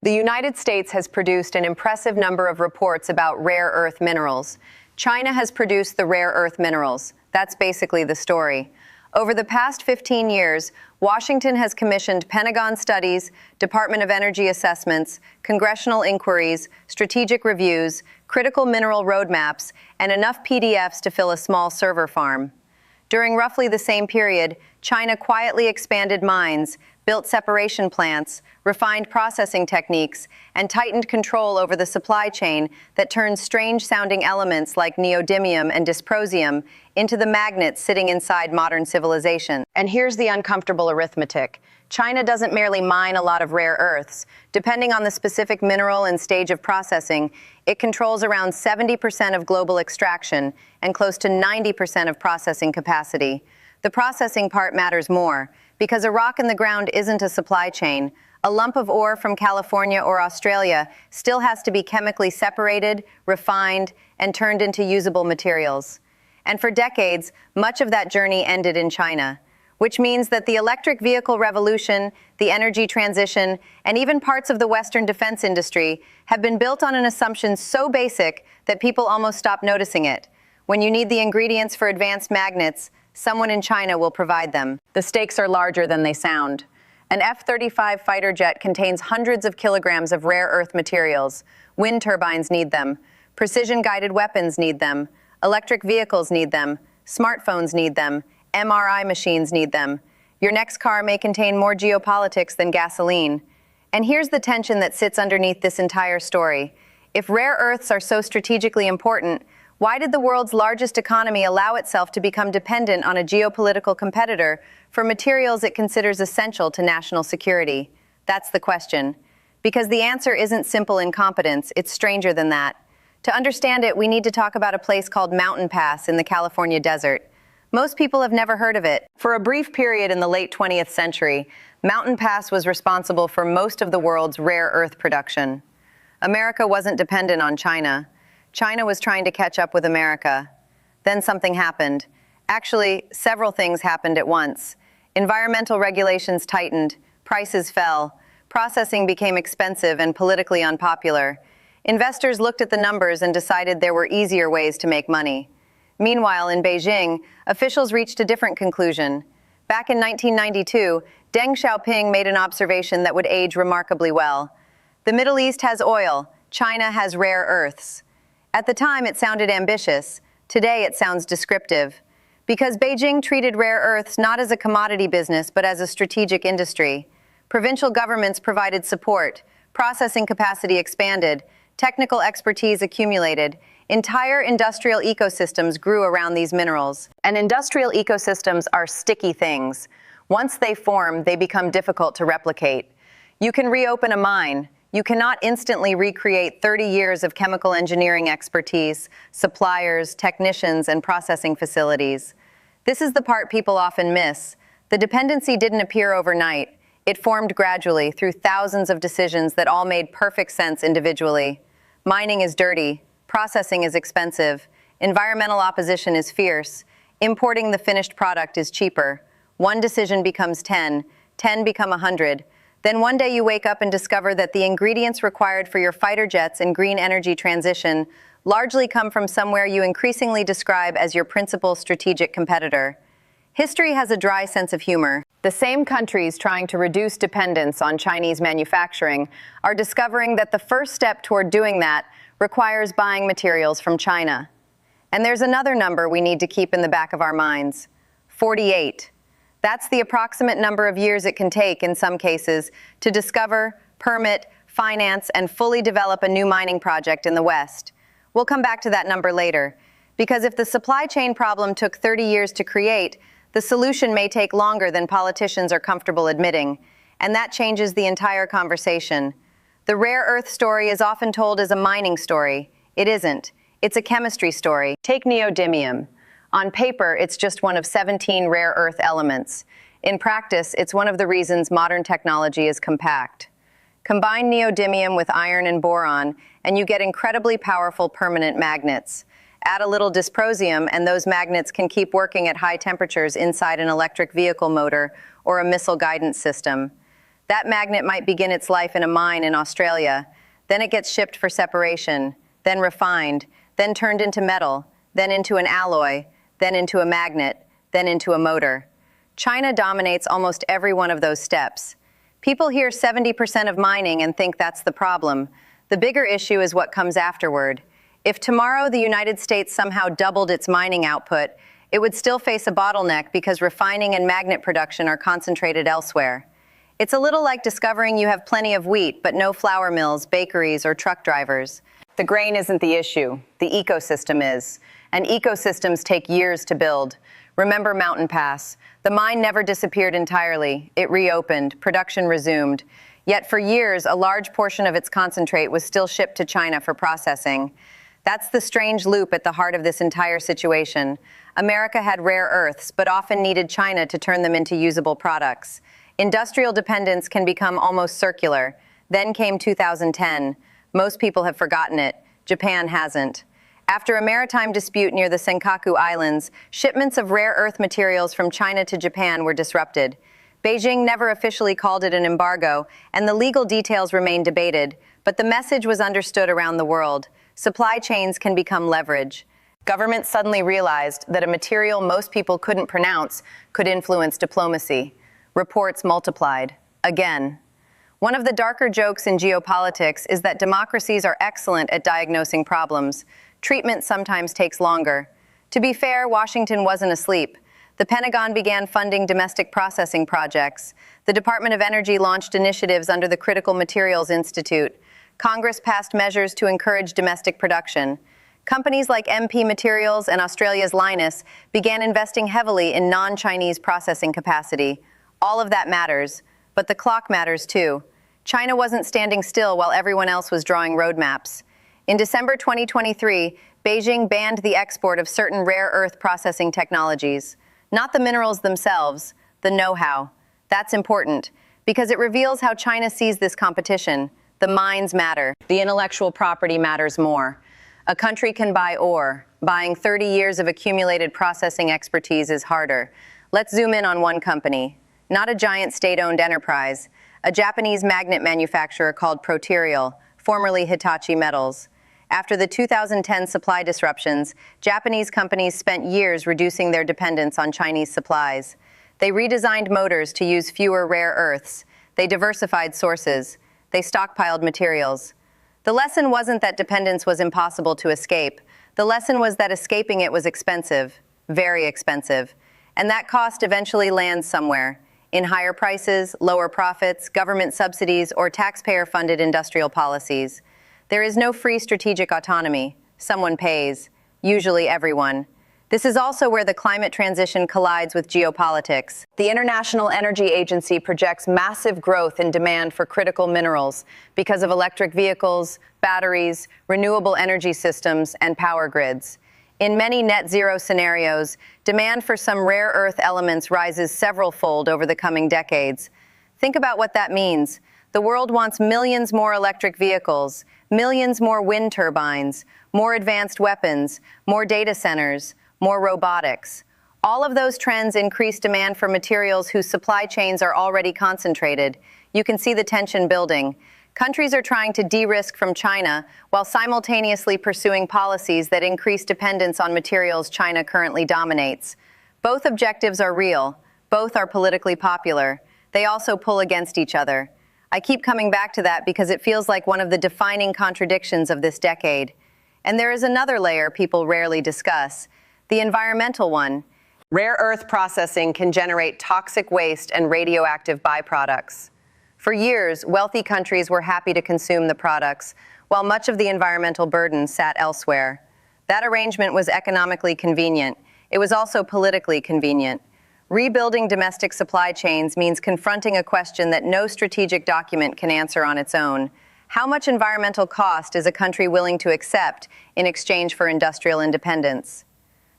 The United States has produced an impressive number of reports about rare earth minerals. China has produced the rare earth minerals. That's basically the story. Over the past 15 years, Washington has commissioned Pentagon studies, Department of Energy assessments, congressional inquiries, strategic reviews, critical mineral roadmaps, and enough PDFs to fill a small server farm. During roughly the same period, China quietly expanded mines, built separation plants, refined processing techniques, and tightened control over the supply chain that turns strange-sounding elements like neodymium and dysprosium into the magnets sitting inside modern civilization. And here's the uncomfortable arithmetic. China doesn't merely mine a lot of rare earths. Depending on the specific mineral and stage of processing, it controls around 70% of global extraction and close to 90% of processing capacity. The processing part matters more, because a rock in the ground isn't a supply chain. A lump of ore from California or Australia still has to be chemically separated, refined, and turned into usable materials. And for decades, much of that journey ended in China, which means that the electric vehicle revolution, the energy transition, and even parts of the Western defense industry have been built on an assumption so basic that people almost stop noticing it. When you need the ingredients for advanced magnets, someone in China will provide them. The stakes are larger than they sound. An F-35 fighter jet contains hundreds of kilograms of rare earth materials. Wind turbines need them. Precision-guided weapons need them. Electric vehicles need them. Smartphones need them. MRI machines need them. Your next car may contain more geopolitics than gasoline. And here's the tension that sits underneath this entire story. If rare earths are so strategically important, why did the world's largest economy allow itself to become dependent on a geopolitical competitor for materials it considers essential to national security? That's the question. Because the answer isn't simple incompetence, it's stranger than that. To understand it, we need to talk about a place called Mountain Pass in the California desert. Most people have never heard of it. For a brief period in the late 20th century, Mountain Pass was responsible for most of the world's rare earth production. America wasn't dependent on China. China was trying to catch up with America. Then something happened. Actually, several things happened at once. Environmental regulations tightened, prices fell, processing became expensive and politically unpopular. Investors looked at the numbers and decided there were easier ways to make money. Meanwhile, in Beijing, officials reached a different conclusion. Back in 1992, Deng Xiaoping made an observation that would age remarkably well. The Middle East has oil, China has rare earths. At the time, it sounded ambitious. Today, it sounds descriptive. Because Beijing treated rare earths not as a commodity business, but as a strategic industry. Provincial governments provided support, processing capacity expanded, technical expertise accumulated. Entire industrial ecosystems grew around these minerals. And industrial ecosystems are sticky things. Once they form, they become difficult to replicate. You can reopen a mine. You cannot instantly recreate 30 years of chemical engineering expertise, suppliers, technicians, and processing facilities. This is the part people often miss. The dependency didn't appear overnight. It formed gradually through thousands of decisions that all made perfect sense individually. Mining is dirty. Processing is expensive. Environmental opposition is fierce. Importing the finished product is cheaper. One decision becomes 10 become 100. Then one day you wake up and discover that the ingredients required for your fighter jets and green energy transition largely come from somewhere you increasingly describe as your principal strategic competitor. History has a dry sense of humor. The same countries trying to reduce dependence on Chinese manufacturing are discovering that the first step toward doing that requires buying materials from China. And there's another number we need to keep in the back of our minds: 48. That's the approximate number of years it can take, in some cases, to discover, permit, finance, and fully develop a new mining project in the West. We'll come back to that number later, because if the supply chain problem took 30 years to create, the solution may take longer than politicians are comfortable admitting, and that changes the entire conversation. The rare earth story is often told as a mining story. It isn't. It's a chemistry story. Take neodymium. On paper, it's just one of 17 rare earth elements. In practice, it's one of the reasons modern technology is compact. Combine neodymium with iron and boron, and you get incredibly powerful permanent magnets. Add a little dysprosium, and those magnets can keep working at high temperatures inside an electric vehicle motor or a missile guidance system. That magnet might begin its life in a mine in Australia. Then it gets shipped for separation, then refined, then turned into metal, then into an alloy, then into a magnet, then into a motor. China dominates almost every one of those steps. People hear 70% of mining and think that's the problem. The bigger issue is what comes afterward. If tomorrow the United States somehow doubled its mining output, it would still face a bottleneck because refining and magnet production are concentrated elsewhere. It's a little like discovering you have plenty of wheat, but no flour mills, bakeries, or truck drivers. The grain isn't the issue. The ecosystem is. And ecosystems take years to build. Remember Mountain Pass. The mine never disappeared entirely. It reopened. Production resumed. Yet for years, a large portion of its concentrate was still shipped to China for processing. That's the strange loop at the heart of this entire situation. America had rare earths, but often needed China to turn them into usable products. Industrial dependence can become almost circular. Then came 2010. Most people have forgotten it. Japan hasn't. After a maritime dispute near the Senkaku Islands, shipments of rare earth materials from China to Japan were disrupted. Beijing never officially called it an embargo, and the legal details remain debated, but the message was understood around the world. Supply chains can become leverage. Governments suddenly realized that a material most people couldn't pronounce could influence diplomacy. Reports multiplied. Again. One of the darker jokes in geopolitics is that democracies are excellent at diagnosing problems. Treatment sometimes takes longer. To be fair, Washington wasn't asleep. The Pentagon began funding domestic processing projects. The Department of Energy launched initiatives under the Critical Materials Institute. Congress passed measures to encourage domestic production. Companies like MP Materials and Australia's Lynas began investing heavily in non-Chinese processing capacity. All of that matters, but the clock matters too. China wasn't standing still while everyone else was drawing roadmaps. In December 2023, Beijing banned the export of certain rare earth processing technologies. Not the minerals themselves, the know-how. That's important, because it reveals how China sees this competition. The mines matter. The intellectual property matters more. A country can buy ore. Buying 30 years of accumulated processing expertise is harder. Let's zoom in on one company. Not a giant state-owned enterprise. A Japanese magnet manufacturer called Proterial, formerly Hitachi Metals. After the 2010 supply disruptions, Japanese companies spent years reducing their dependence on Chinese supplies. They redesigned motors to use fewer rare earths. They diversified sources. They stockpiled materials. The lesson wasn't that dependence was impossible to escape. The lesson was that escaping it was expensive, very expensive. And that cost eventually lands somewhere, in higher prices, lower profits, government subsidies, or taxpayer-funded industrial policies. There is no free strategic autonomy. Someone pays, usually everyone. This is also where the climate transition collides with geopolitics. The International Energy Agency projects massive growth in demand for critical minerals because of electric vehicles, batteries, renewable energy systems, and power grids. In many net zero scenarios, demand for some rare earth elements rises several-fold over the coming decades. Think about what that means. The world wants millions more electric vehicles, millions more wind turbines, more advanced weapons, more data centers, more robotics. All of those trends increase demand for materials whose supply chains are already concentrated. You can see the tension building. Countries are trying to de-risk from China while simultaneously pursuing policies that increase dependence on materials China currently dominates. Both objectives are real. Both are politically popular. They also pull against each other. I keep coming back to that because it feels like one of the defining contradictions of this decade. And there is another layer people rarely discuss, the environmental one. Rare earth processing can generate toxic waste and radioactive byproducts. For years, wealthy countries were happy to consume the products, while much of the environmental burden sat elsewhere. That arrangement was economically convenient. It was also politically convenient. Rebuilding domestic supply chains means confronting a question that no strategic document can answer on its own. How much environmental cost is a country willing to accept in exchange for industrial independence?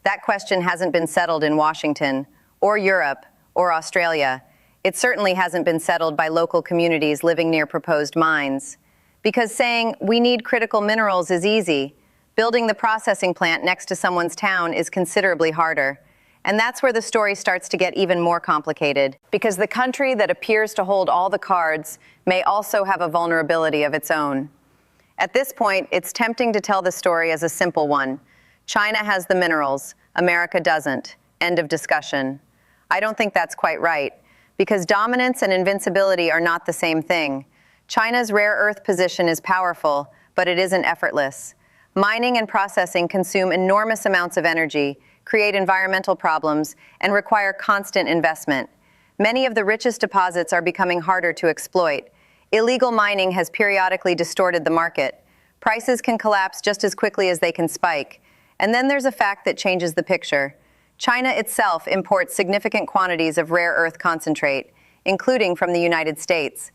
That question hasn't been settled in Washington, or Europe, or Australia. It certainly hasn't been settled by local communities living near proposed mines. Because saying, we need critical minerals is easy. Building the processing plant next to someone's town is considerably harder. And that's where the story starts to get even more complicated, because the country that appears to hold all the cards may also have a vulnerability of its own. At this point, it's tempting to tell the story as a simple one. China has the minerals, America doesn't. End of discussion. I don't think that's quite right, because dominance and invincibility are not the same thing. China's rare earth position is powerful, but it isn't effortless. Mining and processing consume enormous amounts of energy, create environmental problems, and require constant investment. Many of the richest deposits are becoming harder to exploit. Illegal mining has periodically distorted the market. Prices can collapse just as quickly as they can spike. And then there's a fact that changes the picture. China itself imports significant quantities of rare earth concentrate, including from the United States.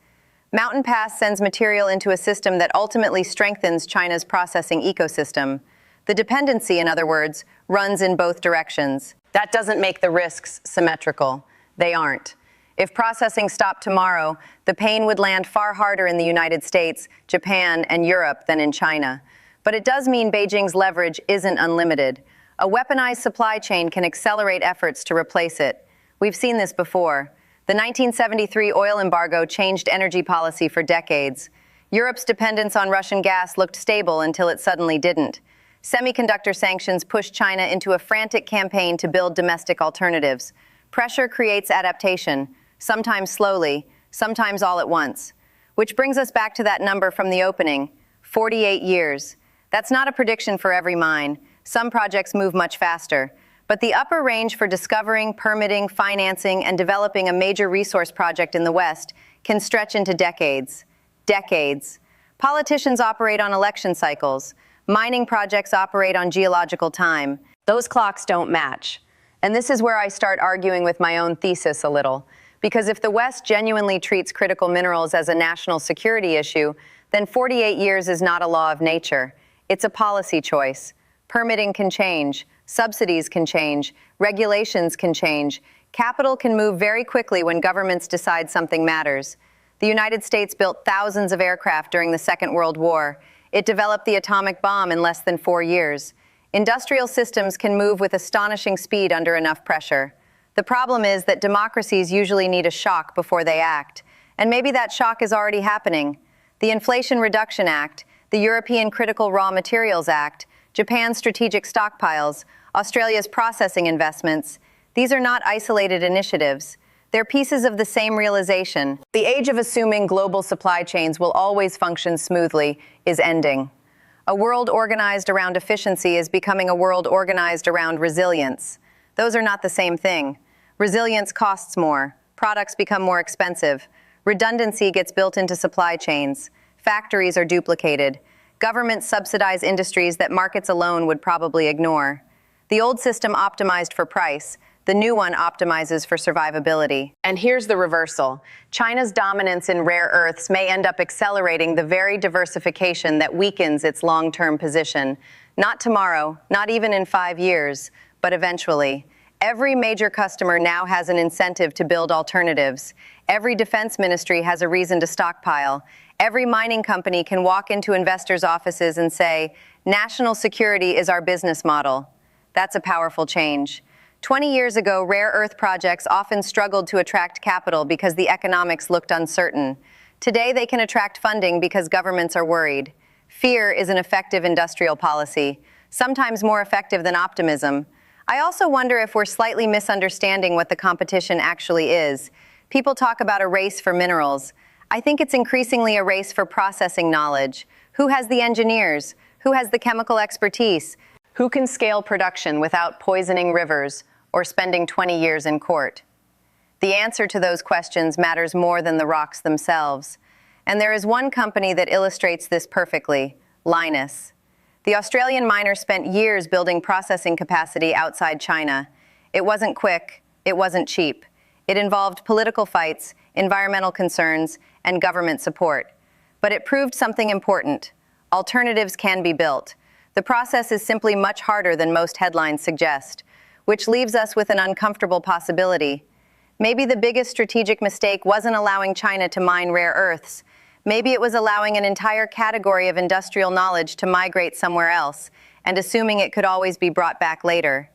Mountain Pass sends material into a system that ultimately strengthens China's processing ecosystem. The dependency, in other words, runs in both directions. That doesn't make the risks symmetrical. They aren't. If processing stopped tomorrow, the pain would land far harder in the United States, Japan, and Europe than in China. But it does mean Beijing's leverage isn't unlimited. A weaponized supply chain can accelerate efforts to replace it. We've seen this before. The 1973 oil embargo changed energy policy for decades. Europe's dependence on Russian gas looked stable until it suddenly didn't. Semiconductor sanctions pushed China into a frantic campaign to build domestic alternatives. Pressure creates adaptation, sometimes slowly, sometimes all at once. Which brings us back to that number from the opening, 48 years. That's not a prediction for every mine. Some projects move much faster. But the upper range for discovering, permitting, financing, and developing a major resource project in the West can stretch into decades. Decades. Politicians operate on election cycles. Mining projects operate on geological time. Those clocks don't match. And this is where I start arguing with my own thesis a little. Because if the West genuinely treats critical minerals as a national security issue, then 48 years is not a law of nature. It's a policy choice. Permitting can change. Subsidies can change. Regulations can change. Capital can move very quickly when governments decide something matters. The United States built thousands of aircraft during the Second World War. It developed the atomic bomb in less than 4 years. Industrial systems can move with astonishing speed under enough pressure. The problem is that democracies usually need a shock before they act. And maybe that shock is already happening. The Inflation Reduction Act, the European Critical Raw Materials Act, Japan's strategic stockpiles, Australia's processing investments, these are not isolated initiatives. They're pieces of the same realization. The age of assuming global supply chains will always function smoothly is ending. A world organized around efficiency is becoming a world organized around resilience. Those are not the same thing. Resilience costs more. Products become more expensive. Redundancy gets built into supply chains. Factories are duplicated. Governments subsidize industries that markets alone would probably ignore. The old system optimized for price. The new one optimizes for survivability. And here's the reversal. China's dominance in rare earths may end up accelerating the very diversification that weakens its long-term position. Not tomorrow, not even in 5 years, but eventually. Every major customer now has an incentive to build alternatives. Every defense ministry has a reason to stockpile. Every mining company can walk into investors' offices and say, "National security is our business model." That's a powerful change. 20 years ago, rare earth projects often struggled to attract capital because the economics looked uncertain. Today, they can attract funding because governments are worried. Fear is an effective industrial policy, sometimes more effective than optimism. I also wonder if we're slightly misunderstanding what the competition actually is. People talk about a race for minerals. I think it's increasingly a race for processing knowledge. Who has the engineers? Who has the chemical expertise? Who can scale production without poisoning rivers or spending 20 years in court? The answer to those questions matters more than the rocks themselves. And there is one company that illustrates this perfectly, Lynas. The Australian miner spent years building processing capacity outside China. It wasn't quick, it wasn't cheap. It involved political fights, environmental concerns, and government support. But it proved something important. Alternatives can be built. The process is simply much harder than most headlines suggest, which leaves us with an uncomfortable possibility. Maybe the biggest strategic mistake wasn't allowing China to mine rare earths. Maybe it was allowing an entire category of industrial knowledge to migrate somewhere else and assuming it could always be brought back later.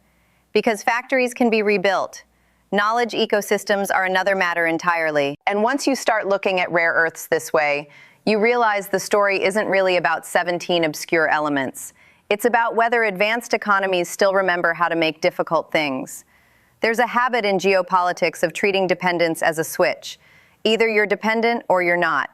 Because factories can be rebuilt. Knowledge ecosystems are another matter entirely. And once you start looking at rare earths this way, you realize the story isn't really about 17 obscure elements. It's about whether advanced economies still remember how to make difficult things. There's a habit in geopolitics of treating dependence as a switch. Either you're dependent or you're not.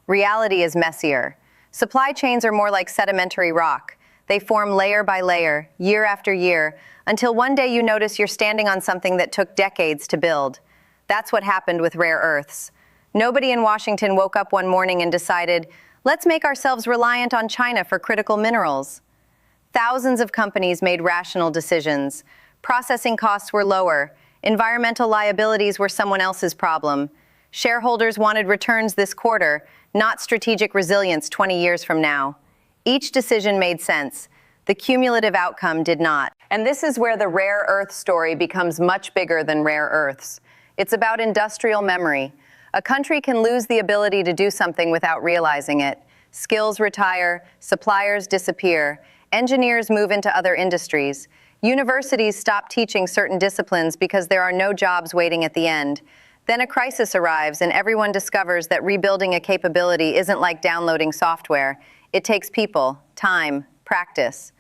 Reality is messier. Supply chains are more like sedimentary rock. They form layer by layer, year after year, until one day you notice you're standing on something that took decades to build. That's what happened with rare earths. Nobody in Washington woke up one morning and decided, let's make ourselves reliant on China for critical minerals. Thousands of companies made rational decisions. Processing costs were lower. Environmental liabilities were someone else's problem. Shareholders wanted returns this quarter, not strategic resilience 20 years from now. Each decision made sense. The cumulative outcome did not. And this is where the rare earth story becomes much bigger than rare earths. It's about industrial memory. A country can lose the ability to do something without realizing it. Skills retire, suppliers disappear, engineers move into other industries. Universities stop teaching certain disciplines because there are no jobs waiting at the end. Then a crisis arrives and everyone discovers that rebuilding a capability isn't like downloading software. It takes people, time, practice.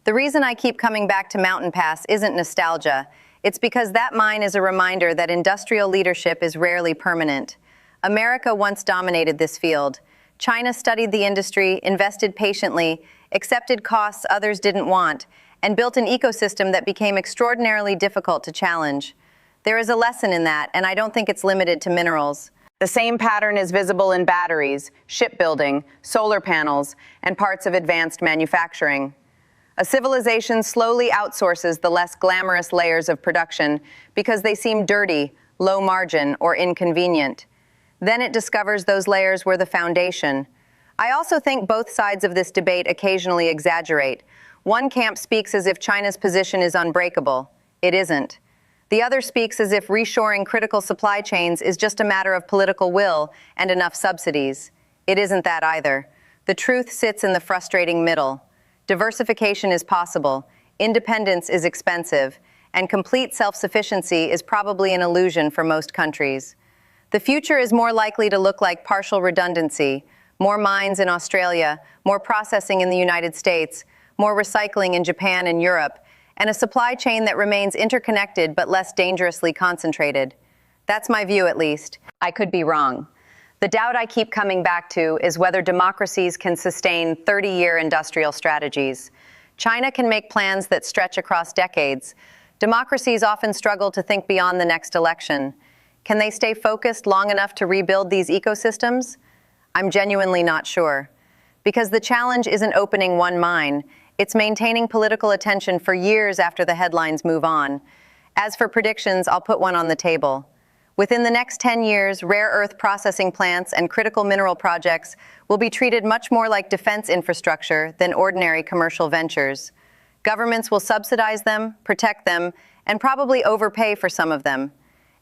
The reason I keep coming back to Mountain Pass isn't nostalgia. It's because that mine is a reminder that industrial leadership is rarely permanent. America once dominated this field. China studied the industry, invested patiently, accepted costs others didn't want, and built an ecosystem that became extraordinarily difficult to challenge. There is a lesson in that, and I don't think it's limited to minerals. The same pattern is visible in batteries, shipbuilding, solar panels, and parts of advanced manufacturing. A civilization slowly outsources the less glamorous layers of production because they seem dirty, low margin, or inconvenient. Then it discovers those layers were the foundation. I also think both sides of this debate occasionally exaggerate. One camp speaks as if China's position is unbreakable. It isn't. The other speaks as if reshoring critical supply chains is just a matter of political will and enough subsidies. It isn't that either. The truth sits in the frustrating middle. Diversification is possible, independence is expensive, and complete self-sufficiency is probably an illusion for most countries. The future is more likely to look like partial redundancy, more mines in Australia, more processing in the United States, more recycling in Japan and Europe, and a supply chain that remains interconnected but less dangerously concentrated. That's my view, at least. I could be wrong. The doubt I keep coming back to is whether democracies can sustain 30-year industrial strategies. China can make plans that stretch across decades. Democracies often struggle to think beyond the next election. Can they stay focused long enough to rebuild these ecosystems? I'm genuinely not sure. Because the challenge isn't opening one mine, it's maintaining political attention for years after the headlines move on. As for predictions, I'll put one on the table. Within the next 10 years, rare earth processing plants and critical mineral projects will be treated much more like defense infrastructure than ordinary commercial ventures. Governments will subsidize them, protect them, and probably overpay for some of them.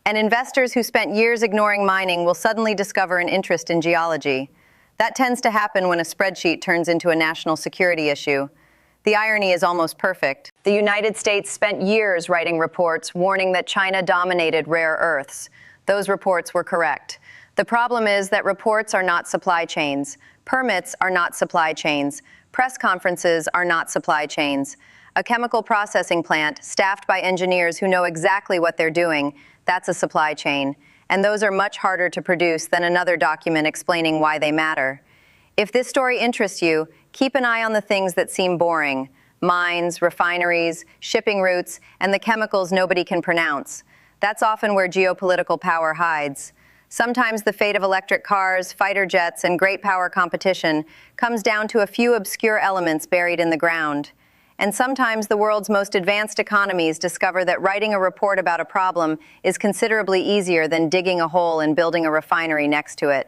And investors who spent years ignoring mining will suddenly discover an interest in geology. That tends to happen when a spreadsheet turns into a national security issue. The irony is almost perfect. The United States spent years writing reports warning that China dominated rare earths. Those reports were correct. The problem is that reports are not supply chains. Permits are not supply chains. Press conferences are not supply chains. A chemical processing plant, staffed by engineers who know exactly what they're doing, that's a supply chain. And those are much harder to produce than another document explaining why they matter. If this story interests you, keep an eye on the things that seem boring: mines, refineries, shipping routes, and the chemicals nobody can pronounce. That's often where geopolitical power hides. Sometimes the fate of electric cars, fighter jets, and great power competition comes down to a few obscure elements buried in the ground. And sometimes the world's most advanced economies discover that writing a report about a problem is considerably easier than digging a hole and building a refinery next to it.